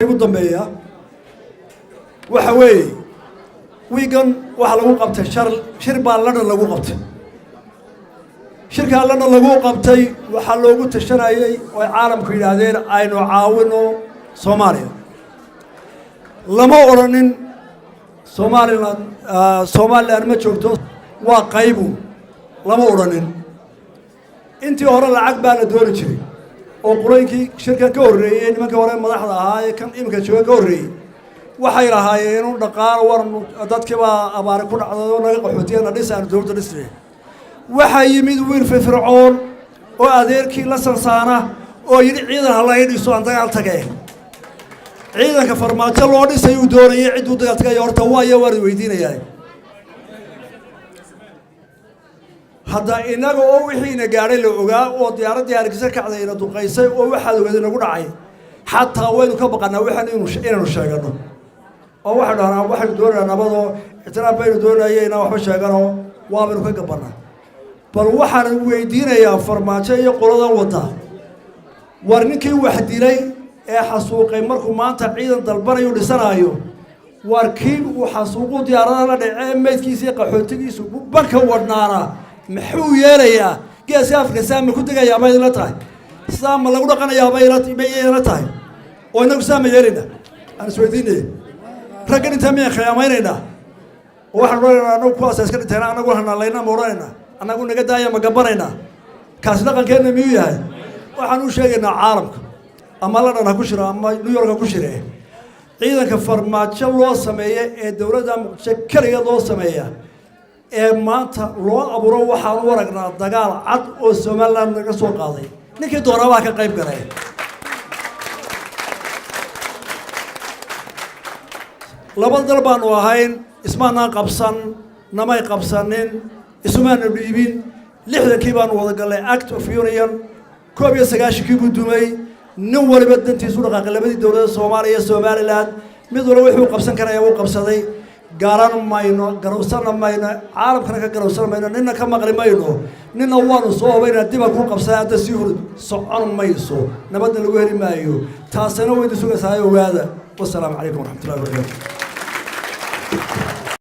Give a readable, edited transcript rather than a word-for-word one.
ugu dambeeya waxa weeye wiigan waxa lagu qabtay shir baa London lagu qabtay shirka London lagu qabtay waxa loogu tashanayay oo caalamku yiraahdeen aynu caawino Soomaaliya lama oranin Soomaaliland ma joogto waa qaybu lama oranin intii hore lacag baa la dooni jiray oo qolooyinkii shirka ka horeeyay nimanka hore madaxda ahaa ee kan imika jooga ka horeeyay waxay lahaayeen inuu dhaqaale waran dadkii baa abaar ku dhacdo naga qaxootiyeena dhisaan dowladda dhisay waxa yimid wiil firfircoon oo adeerkii la sansaana oo yiri ciidan halayn dhiso aan dagaal tagay ciidanka farmaajo loo dhisay uu doonayay cid uu dagaal tagay horta waa war weydiinayay hadda inaga oo wixii ina gaaray la ogaa oo diyaaradii hargeysa kacday ina duqaysay oo waxa ogaad inagu dhacay xataa waynu ka baqanaa waxaan inuu sheegano oo waxa dhaana waxa doonaa nabado ixtiraam baynu doonayeen waxba sheegano waabanu ka gabanaa bal waxaan weydiinayaa farmaajo iyo qolada wada war ninkii wax dilay ee xasuuqay markuu maanta ciidan dalbanayo dhisanayo war kii uu xasuuqu diyaaradaha la dhacay meedkiisa qaxootigiisu banka wadnaana محو يليا جالس أفكر سام كنت جاي أبغى يلا تاي سام الله قد قنا يا أبغى يلا تاي وأنا سام يلينا أنا سويتيني رجعني تامي خيام يلينا واحد رأينا أنا كواس أسكت تنا أنا قلنا لينا مورانا أنا قلنا قد أيام جبرنا كاسنا كان كنا ميويا واحد وشيءنا عالمك أما لنا نكشرة أما نيويورك كشرة إذا كفرمات شلوا سمية الدولة دام شكرية دول سمية maanta loo aburo waxaan u waragnaa dagaal cad oo Soomaaliland laga soo qaaday ninkii dooraba ka qayb galay laba dal baan u ahayn ismaana qabsan namay qabsanin ismaana dhiibin 60kii baan wada galay Act of Union 19kii buu dumay nin waliba dantiisu dhaqaaqay labadii dawladda Soomaaliya iyo Somaliland mid walba wuxuu qabsan karay uu qabsaday garan mayno garowsana mayno caalamkana ka garowsana mayno ninna ka maqli mayno ninna waanu soo hobayna dib ku qabsaday si hurud socon mayso nabadna lagu heli maayo taasina way sugaysaa ogaada wassalaamu calaykum waraxmatullaahi wabarakaatuh